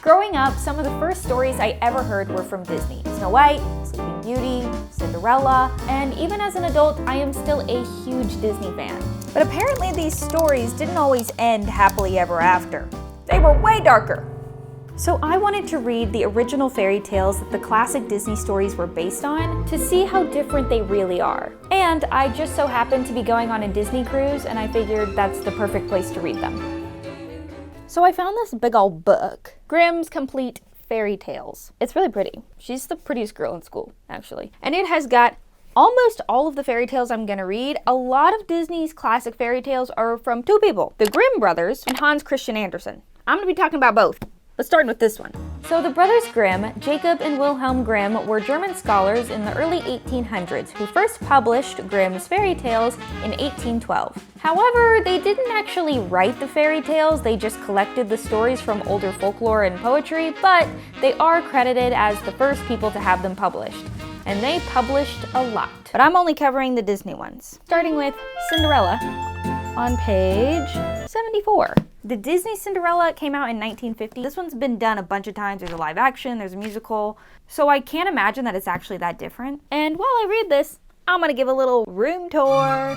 Growing up, some of the first stories I ever heard were from Disney. Snow White, Sleeping Beauty, Cinderella, and even as an adult, I am still a huge Disney fan. But apparently these stories didn't always end happily ever after. They were way darker. So I wanted to read the original fairy tales that the classic Disney stories were based on to see how different they really are. And I just so happened to be going on a Disney cruise, and I figured that's the perfect place to read them. So I found this big old book, Grimm's Complete Fairytales. It's really pretty. She's the prettiest girl in school, actually. And it has got almost all of the fairy tales I'm gonna read. A lot of Disney's classic fairy tales are from two people, the Grimm brothers and Hans Christian Andersen. I'm gonna be talking about both. Let's start with this one. So the brothers Grimm, Jacob and Wilhelm Grimm, were German scholars in the early 1800s who first published Grimm's fairy tales in 1812. However, they didn't actually write the fairy tales, they just collected the stories from older folklore and poetry, but they are credited as the first people to have them published. And they published a lot. But I'm only covering the Disney ones. Starting with Cinderella on page 74. The Disney Cinderella came out in 1950. This one's been done a bunch of times. There's a live action, there's a musical. So I can't imagine that it's actually that different. And while I read this, I'm gonna give a little room tour.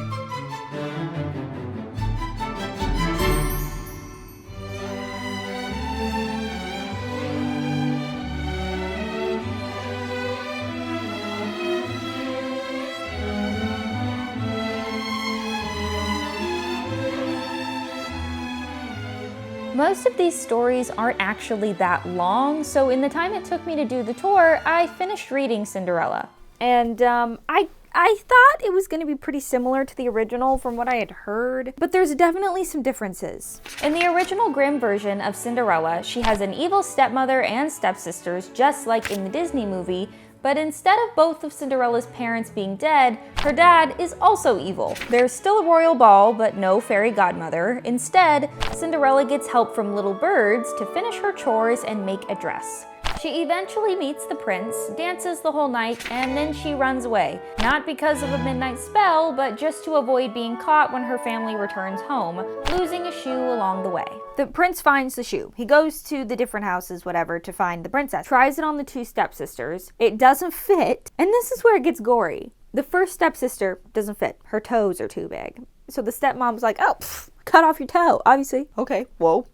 Most of these stories aren't actually that long, so in the time it took me to do the tour, I finished reading Cinderella. And I thought it was going to be pretty similar to the original from what I had heard, but there's definitely some differences. In the original Grimm version of Cinderella, she has an evil stepmother and stepsisters just like in the Disney movie, but instead of both of Cinderella's parents being dead, her dad is also evil. There's still a royal ball, but no fairy godmother. Instead, Cinderella gets help from little birds to finish her chores and make a dress. She eventually meets the prince, dances the whole night, and then she runs away. Not because of a midnight spell, but just to avoid being caught when her family returns home, losing a shoe along the way. The prince finds the shoe. He goes to the different houses, whatever, to find the princess. Tries it on the two stepsisters. It doesn't fit, and this is where it gets gory. The first stepsister doesn't fit. Her toes are too big. So the stepmom's like, oh, cut off your toe, obviously. Okay, whoa.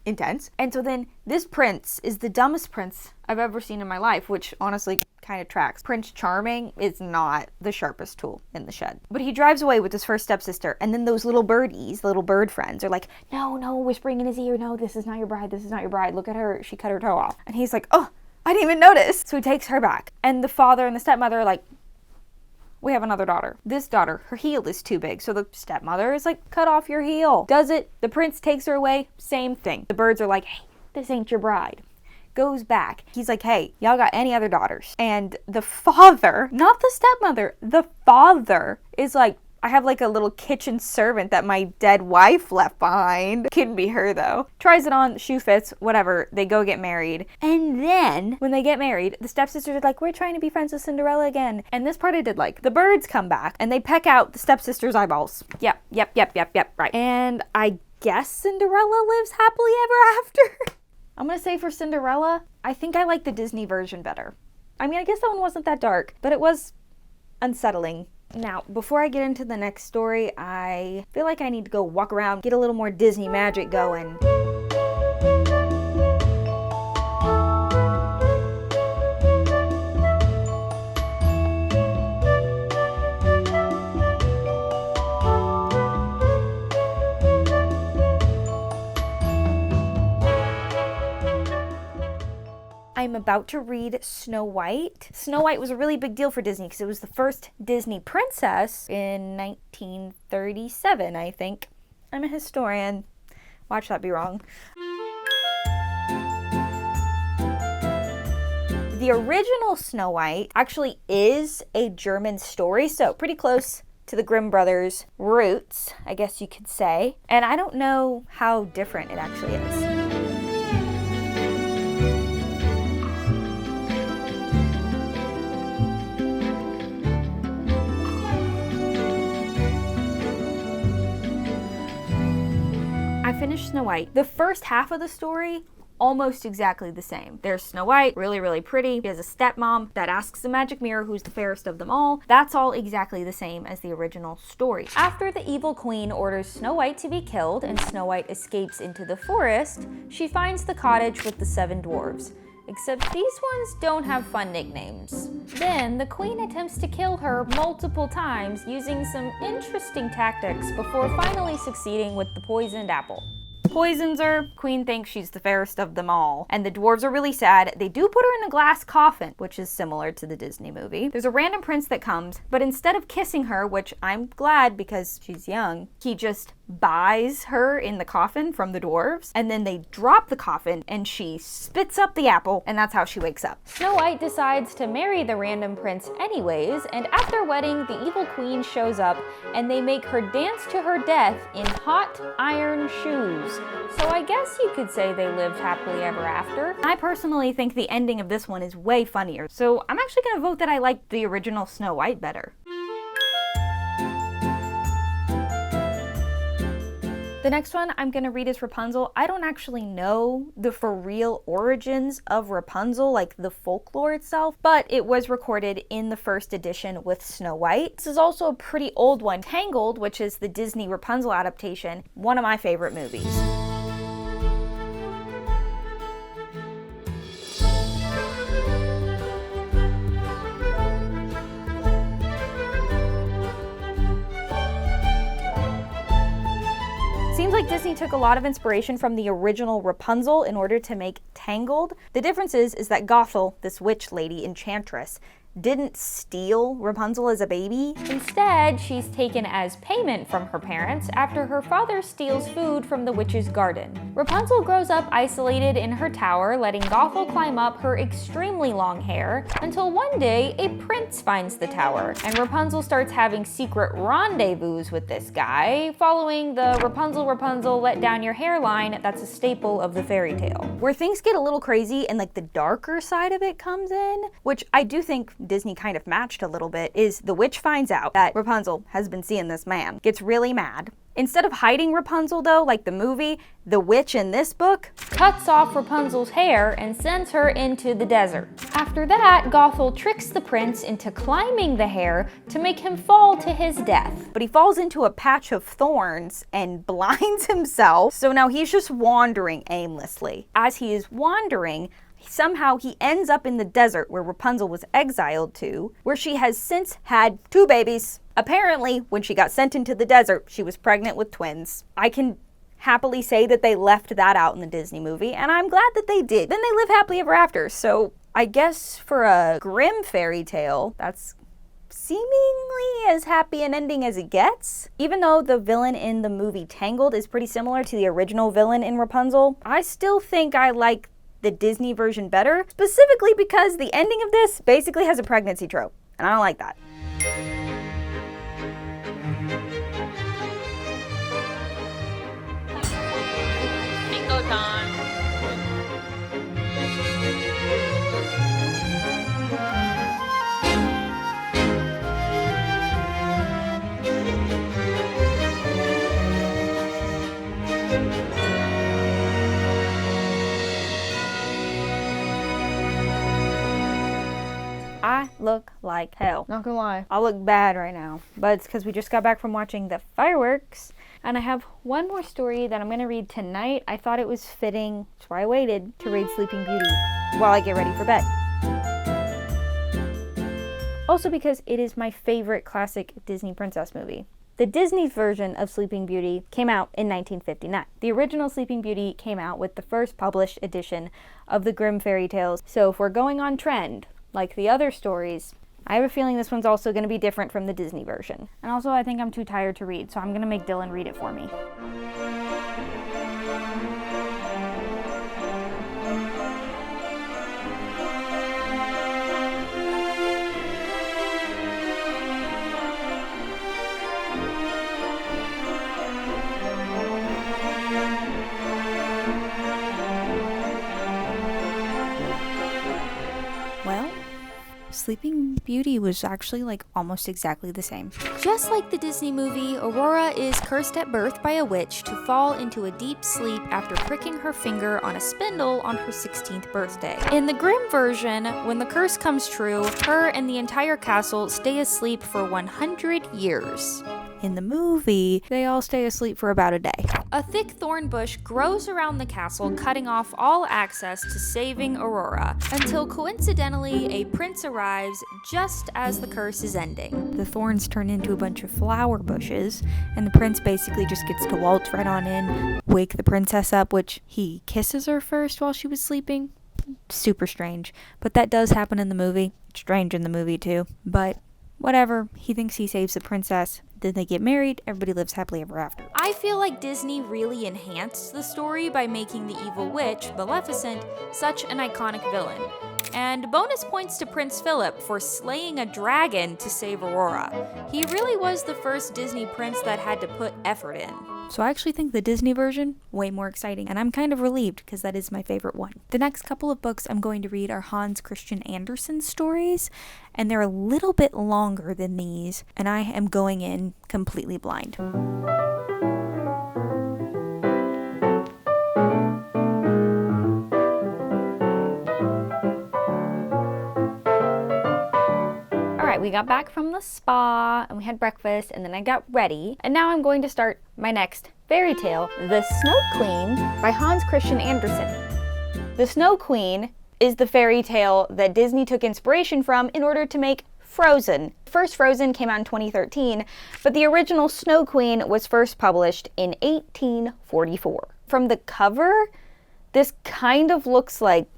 Intense. And so then this prince is the dumbest prince I've ever seen in my life, which honestly kind of tracks. Prince Charming is not the sharpest tool in the shed. But he drives away with his first stepsister, and then those little birdies, little bird friends, are like, no, whispering in his ear, no, this is not your bride, this is not your bride. Look at her, she cut her toe off. And he's like, oh, I didn't even notice. So he takes her back. And the father and the stepmother are like, we have another daughter. This daughter, her heel is too big. So the stepmother is like, cut off your heel. Does it. The prince takes her away. Same thing. The birds are like, hey, this ain't your bride. Goes back. He's like, hey, y'all got any other daughters? And the father, not the stepmother, the father is like, I have like a little kitchen servant that my dead wife left behind. Couldn't be her though. Tries it on, shoe fits, whatever. They go get married. And then when they get married, the stepsisters are like, we're trying to be friends with Cinderella again. And this part I did like. The birds come back and they peck out the stepsister's eyeballs. Yep, right. And I guess Cinderella lives happily ever after. I'm gonna say for Cinderella, I think I like the Disney version better. I mean, I guess that one wasn't that dark, but it was unsettling. Now, before I get into the next story, I feel like I need to go walk around, get a little more Disney magic going. I'm about to read Snow White. Snow White was a really big deal for Disney because it was the first Disney princess in 1937, I think. I'm a historian. Watch that be wrong. The original Snow White actually is a German story, so pretty close to the Grimm brothers' roots, I guess you could say. And I don't know how different it actually is. I finished Snow White. The first half of the story almost exactly the same. There's Snow White, really, really pretty. She has a stepmom that asks the magic mirror who's the fairest of them all. That's all exactly the same as the original story. After the evil queen orders Snow White to be killed and Snow White escapes into the forest, she finds the cottage with the 7 dwarves. Except these ones don't have fun nicknames. Then the queen attempts to kill her multiple times using some interesting tactics before finally succeeding with the poisoned apple. Poisons her, queen thinks she's the fairest of them all, and the dwarves are really sad. They do put her in a glass coffin, which is similar to the Disney movie. There's a random prince that comes, but instead of kissing her, which I'm glad because she's young, he just buys her in the coffin from the dwarves, and then they drop the coffin and she spits up the apple, and that's how she wakes up. Snow White decides to marry the random prince anyways, and after wedding, the evil queen shows up and they make her dance to her death in hot iron shoes. So I guess you could say they lived happily ever after. I personally think the ending of this one is way funnier, so I'm actually gonna vote that I like the original Snow White better. The next one I'm going to read is Rapunzel. I don't actually know the for real origins of Rapunzel, like the folklore itself, but it was recorded in the first edition with Snow White. This is also a pretty old one. Tangled, which is the Disney Rapunzel adaptation, one of my favorite movies. Seems like Disney took a lot of inspiration from the original Rapunzel in order to make Tangled. The difference is that Gothel, this witch lady enchantress, didn't steal Rapunzel as a baby. Instead, she's taken as payment from her parents after her father steals food from the witch's garden. Rapunzel grows up isolated in her tower, letting Gothel climb up her extremely long hair, until one day a prince finds the tower, and Rapunzel starts having secret rendezvous with this guy, following the Rapunzel, Rapunzel, let down your hair line that's a staple of the fairy tale. Where things get a little crazy and like the darker side of it comes in, which I do think Disney kind of matched a little bit, is the witch finds out that Rapunzel has been seeing this man, gets really mad. Instead of hiding Rapunzel though, like the movie, the witch in this book cuts off Rapunzel's hair and sends her into the desert. After that, Gothel tricks the prince into climbing the hair to make him fall to his death. But he falls into a patch of thorns and blinds himself, so now he's just wandering aimlessly. As he is wandering, somehow he ends up in the desert where Rapunzel was exiled to, where she has since had 2 babies. Apparently, when she got sent into the desert, she was pregnant with twins. I can happily say that they left that out in the Disney movie, and I'm glad that they did. Then they live happily ever after, so I guess for a grim fairy tale, that's seemingly as happy an ending as it gets. Even though the villain in the movie Tangled is pretty similar to the original villain in Rapunzel, I still think I like the Disney version better, specifically because the ending of this basically has a pregnancy trope, and I don't like that. Bingo time. I look like hell. Not gonna lie. I look bad right now. But it's because we just got back from watching the fireworks. And I have one more story that I'm gonna read tonight. I thought it was fitting, that's why I waited, to read Sleeping Beauty while I get ready for bed. Also because it is my favorite classic Disney princess movie. The Disney version of Sleeping Beauty came out in 1959. The original Sleeping Beauty came out with the first published edition of the Grimm fairy tales. So if we're going on trend, like the other stories, I have a feeling this one's also going to be different from the Disney version. And also I think I'm too tired to read, so I'm going to make Dylan read it for me. Sleeping Beauty was actually like almost exactly the same. Just like the Disney movie, Aurora is cursed at birth by a witch to fall into a deep sleep after pricking her finger on a spindle on her 16th birthday. In the Grimm version, when the curse comes true, her and the entire castle stay asleep for 100 years. In the movie, they all stay asleep for about a day. A thick thorn bush grows around the castle, cutting off all access to saving Aurora, until coincidentally a prince arrives just as the curse is ending. The thorns turn into a bunch of flower bushes, and the prince basically just gets to waltz right on in, wake the princess up, which he kisses her first while she was sleeping. Super strange. But that does happen in the movie. Strange in the movie too. But whatever, he thinks he saves the princess. Then they get married, everybody lives happily ever after. I feel like Disney really enhanced the story by making the evil witch, Maleficent, such an iconic villain. And bonus points to Prince Philip for slaying a dragon to save Aurora. He really was the first Disney prince that had to put effort in. So I actually think the Disney version way more exciting, and I'm kind of relieved because that is my favorite one. The next couple of books I'm going to read are Hans Christian Andersen stories, and they're a little bit longer than these, and I am going in completely blind. We got back from the spa and we had breakfast and then I got ready and now I'm going to start my next fairy tale, The Snow Queen by Hans Christian Andersen. The Snow Queen is the fairy tale that Disney took inspiration from in order to make Frozen. First Frozen came out in 2013, but the original Snow Queen was first published in 1844. From the cover, this kind of looks like,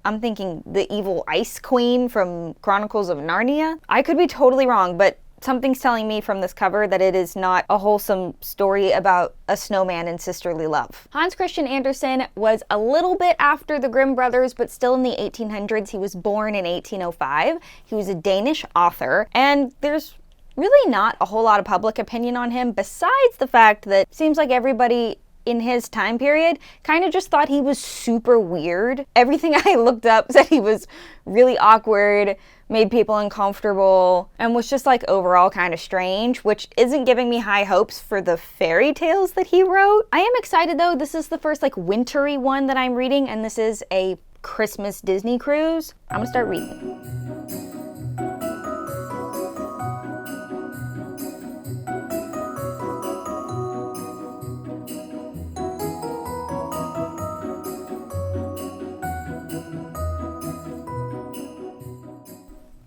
I'm thinking, the evil Ice Queen from Chronicles of Narnia. I could be totally wrong, but something's telling me from this cover that it is not a wholesome story about a snowman and sisterly love. Hans Christian Andersen was a little bit after the Grimm brothers, but still in the 1800s. He was born in 1805. He was a Danish author, and there's really not a whole lot of public opinion on him, besides the fact that it seems like everybody in his time period kind of just thought he was super weird. Everything I looked up said he was really awkward, made people uncomfortable, and was just like overall kind of strange, which isn't giving me high hopes for the fairy tales that he wrote. I am excited though. This is the first like wintry one that I'm reading, and this is a Christmas Disney cruise. I'm gonna start reading.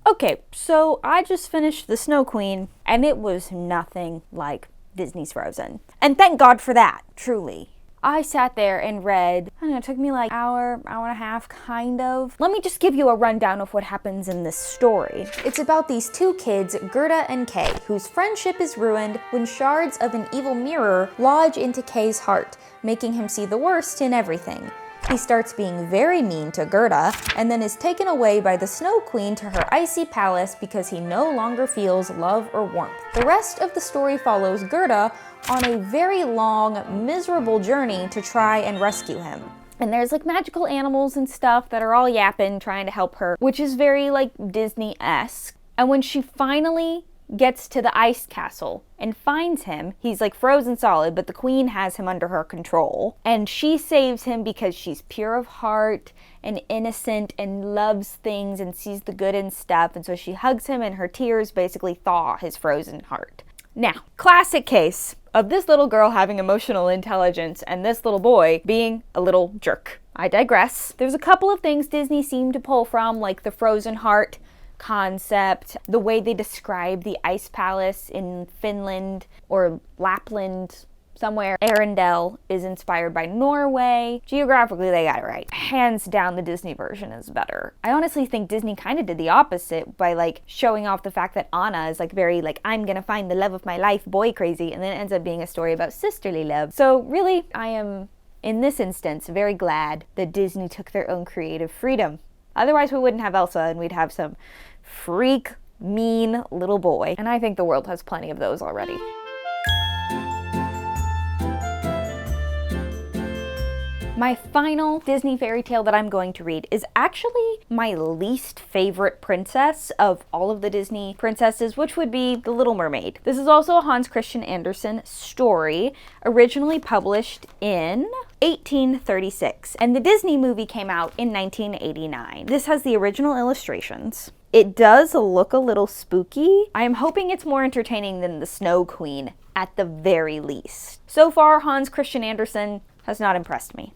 Okay, so I just finished The Snow Queen, and it was nothing like Disney's Frozen. And thank God for that, truly. I sat there and read, I don't know, it took me like hour and a half, kind of. Let me just give you a rundown of what happens in this story. It's about these two kids, Gerda and Kay, whose friendship is ruined when shards of an evil mirror lodge into Kay's heart, making him see the worst in everything. He starts being very mean to Gerda, and then is taken away by the Snow Queen to her icy palace because he no longer feels love or warmth. The rest of the story follows Gerda on a very long, miserable journey to try and rescue him. And there's like magical animals and stuff that are all yapping, trying to help her, which is very like Disney-esque. And when she finally gets to the ice castle and finds him, he's like frozen solid, but the queen has him under her control. And she saves him because she's pure of heart and innocent and loves things and sees the good in stuff. And so she hugs him and her tears basically thaw his frozen heart. Now, classic case of this little girl having emotional intelligence and this little boy being a little jerk. I digress. There's a couple of things Disney seemed to pull from, like the frozen heart concept, the way they describe the ice palace in Finland or Lapland somewhere. Arendelle is inspired by Norway. Geographically, they got it right. Hands down, the Disney version is better. I honestly think Disney kind of did the opposite by like showing off the fact that Anna is like very like, I'm gonna find the love of my life, boy crazy, and then it ends up being a story about sisterly love. So really, I am, in this instance, very glad that Disney took their own creative freedom. Otherwise, we wouldn't have Elsa and we'd have some freak, mean little boy. And I think the world has plenty of those already. My final Disney fairy tale that I'm going to read is actually my least favorite princess of all of the Disney princesses, which would be The Little Mermaid. This is also a Hans Christian Andersen story, originally published in 1836, and the Disney movie came out in 1989. This has the original illustrations. It does look a little spooky. I am hoping it's more entertaining than The Snow Queen at the very least. So far, Hans Christian Andersen has not impressed me.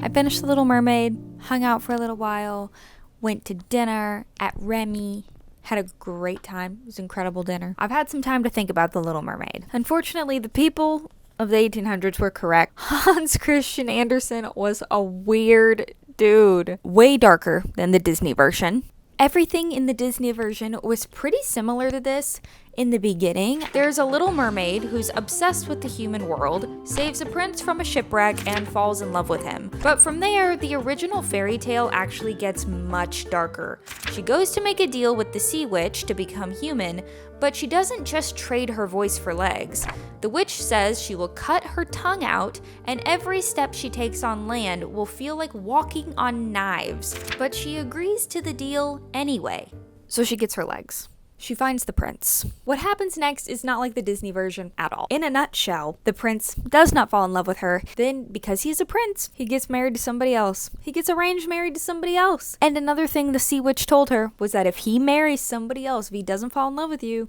I finished The Little Mermaid, hung out for a little while, went to dinner at Remy, had a great time. It was an incredible dinner. I've had some time to think about The Little Mermaid. Unfortunately, the people of the 1800s were correct. Hans Christian Andersen was a weird dude. Way darker than the Disney version. Everything in the Disney version was pretty similar to this. In the beginning, there's a little mermaid who's obsessed with the human world, saves a prince from a shipwreck, and falls in love with him. But from there, the original fairy tale actually gets much darker. She goes to make a deal with the sea witch to become human, but she doesn't just trade her voice for legs. The witch says she will cut her tongue out, and every step she takes on land will feel like walking on knives. But she agrees to the deal anyway. So she gets her legs. She finds the prince. What happens next is not like the Disney version at all. In a nutshell, the prince does not fall in love with her. Then, because he's a prince, he gets married to somebody else. He gets arranged married to somebody else. And another thing the sea witch told her was that if he marries somebody else, if he doesn't fall in love with you,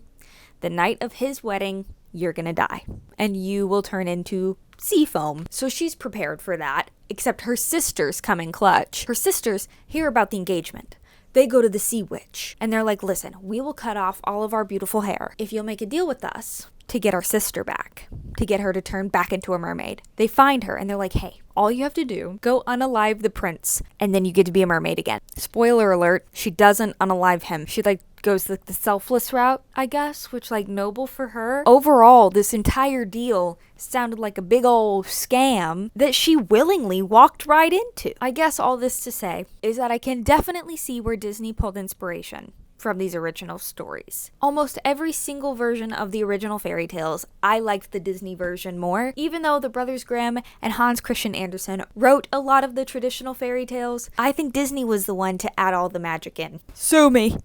the night of his wedding, you're gonna die. And you will turn into sea foam. So she's prepared for that, except her sisters come in clutch. Her sisters hear about the engagement. They go to the sea witch and they're like, listen, we will cut off all of our beautiful hair if you'll make a deal with us to get our sister back, to get her to turn back into a mermaid. They find her and they're like, hey, all you have to do, go unalive the prince and then you get to be a mermaid again. Spoiler alert, she doesn't unalive him. She goes the selfless route, I guess, which noble for her. Overall, this entire deal sounded like a big old scam that she willingly walked right into. I guess all this to say is that I can definitely see where Disney pulled inspiration from these original stories. Almost every single version of the original fairy tales, I liked the Disney version more. Even though the Brothers Grimm and Hans Christian Andersen wrote a lot of the traditional fairy tales, I think Disney was the one to add all the magic in. Sue me.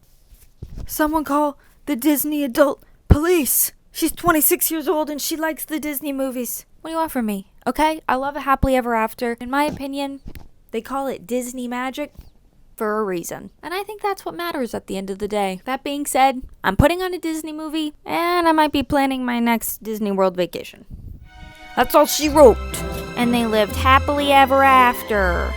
Someone call the Disney adult police. She's 26 years old and she likes the Disney movies. What do you want from me? Okay? I love a happily ever after. In my opinion, they call it Disney magic for a reason. And I think that's what matters at the end of the day. That being said, I'm putting on a Disney movie and I might be planning my next Disney World vacation. That's all she wrote. And they lived happily ever after.